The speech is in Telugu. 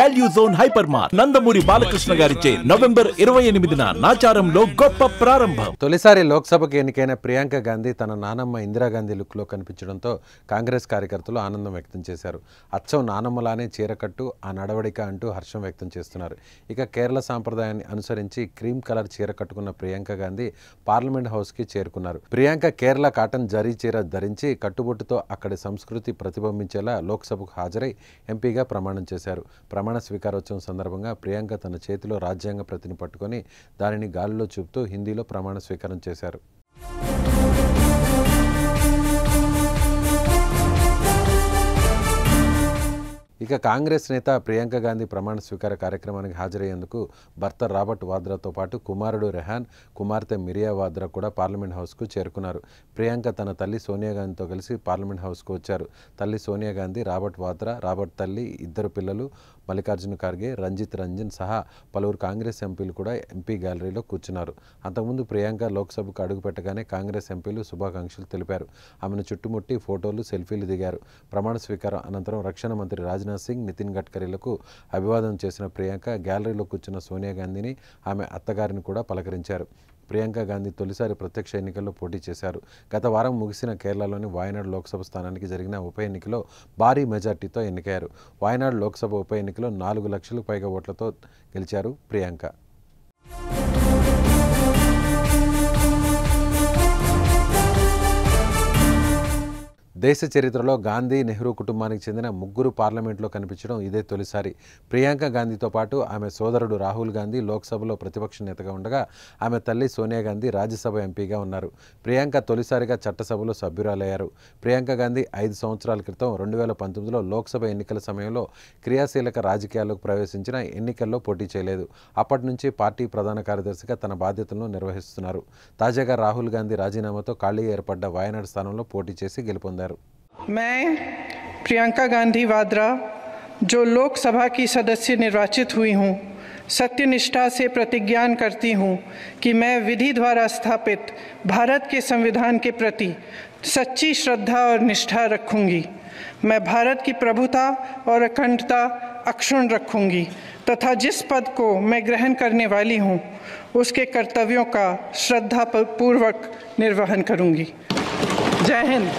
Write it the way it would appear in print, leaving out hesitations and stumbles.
Value zone hyper mart Nandamuri Balakrishna గారిచే నవంబర్ 28న నాచారంలో గొప్ప ప్రారంభం. తొలిసారి లోక్సభకు ఎన్నికైన ప్రియాంక గాంధీ తన నానమ్మ ఇందిరాగాంధీ లుక్లో కనిపించడంతో కాంగ్రెస్ కార్యకర్తలు ఆనందం వ్యక్తం చేశారు. అచ్చం నానమ్మలానే చీరకట్టు ఆ నడవడిక అంటూ హర్షం వ్యక్తం చేస్తున్నారు. ఇక కేరళ సాంప్రదాయాన్ని అనుసరించి క్రీమ్ కలర్ చీర కట్టుకున్న ప్రియాంక గాంధీ పార్లమెంట్ హౌస్కి చేరుకున్నారు. ప్రియాంక కేరళ కాటన్ జరీ చీర ధరించి కట్టుబొట్టుతో అక్కడి సంస్కృతి ప్రతిబింబించేలా లోక్సభకు హాజరై ఎంపీగా ప్రమాణం చేశారు. ప్రమాణ స్వీకారోత్సవం సందర్భంగా ప్రియాంక తన చేతిలో రాజ్యాంగ ప్రతిని పట్టుకొని దానిని గాలిలో చూపుతూ హిందీలో ప్రమాణ స్వీకారం చేశారు. ఇక కాంగ్రెస్ నేత ప్రియాంక గాంధీ ప్రమాణ స్వీకార కార్యక్రమానికి హాజరయ్యేందుకు భర్త రాబర్ట్ వాద్రాతో పాటు కుమారుడు రెహాన్, కుమార్తె మిరియా వాద్రా కూడా పార్లమెంట్ హౌస్కు చేరుకున్నారు. ప్రియాంక తన తల్లి సోనియా గాంధీతో కలిసి పార్లమెంట్ హౌస్కు వచ్చారు. తల్లి సోనియా గాంధీ, రాబర్ట్ వాద్రా, రాబర్ట్ తల్లి, ఇద్దరు పిల్లలు మల్లికార్జున ఖర్గే, రంజిత్ రంజన్ సహా పలువురు కాంగ్రెస్ ఎంపీలు కూడా ఎంపీ గ్యాలరీలో కూర్చున్నారు. అంతకుముందు ప్రియాంక లోక్సభకు అడుగుపెట్టగానే కాంగ్రెస్ ఎంపీలు శుభాకాంక్షలు తెలిపారు. ఆమెను చుట్టుముట్టి ఫోటోలు, సెల్ఫీలు దిగారు. ప్రమాణ స్వీకారం అనంతరం రక్షణ మంత్రి రాజ్నాథ్ సింగ్, నితిన్ గడ్కరీలకు అభివాదం చేసిన ప్రియాంక గ్యాలరీలో కూర్చున్న సోనియా గాంధీని, ఆమె అత్తగారిని కూడా పలకరించారు. ప్రియాంక గాంధీ తొలిసారి ప్రత్యక్ష ఎన్నికల్లో పోటీ చేశారు. గత వారం ముగిసిన కేరళలోని వాయనాడ్ లోక్సభ స్థానానికి జరిగిన ఉప ఎన్నికలో భారీ మెజార్టీతో ఎన్నికయ్యారు. వాయనాడ్ లోక్సభ ఉప ఎన్నికలో 4 లక్షలకు పైగా ఓట్లతో గెలిచారు ప్రియాంక. దేశ చరిత్రలో గాంధీ, నెహ్రూ కుటుంబానికి చెందిన ముగ్గురు పార్లమెంట్లో కనిపించడం ఇదే తొలిసారి. ప్రియాంక గాంధీతో పాటు ఆమె సోదరుడు రాహుల్ గాంధీ లోక్సభలో ప్రతిపక్ష నేతగా ఉండగా, ఆమె తల్లి సోనియా గాంధీ రాజ్యసభ ఎంపీగా ఉన్నారు. ప్రియాంక తొలిసారిగా చట్టసభలో సభ్యురాలయ్యారు. ప్రియాంక గాంధీ 5 సంవత్సరాల క్రితం 2019లో లోక్సభ ఎన్నికల సమయంలో క్రియాశీలక రాజకీయాల్లోకి ప్రవేశించిన ఎన్నికల్లో పోటీ చేయలేదు. అప్పటి నుంచి పార్టీ ప్రధాన కార్యదర్శిగా తన బాధ్యతలను నిర్వహిస్తున్నారు. తాజాగా రాహుల్ గాంధీ రాజీనామాతో ఖాళీగా ఏర్పడ్డ వాయనాడ్ స్థానంలో పోటీ చేసి గెలుపొందారు. मैं प्रियंका गांधी वाड्रा जो लोकसभा की सदस्य निर्वाचित हुई हूँ, सत्यनिष्ठा से प्रतिज्ञा करती हूँ कि मैं विधि द्वारा स्थापित भारत के संविधान के प्रति सच्ची श्रद्धा और निष्ठा रखूँगी। मैं भारत की प्रभुता और अखंडता अक्षुण्ण रखूँगी तथा जिस पद को मैं ग्रहण करने वाली हूँ उसके कर्तव्यों का श्रद्धापूर्वक निर्वहन करूँगी। जय हिंद।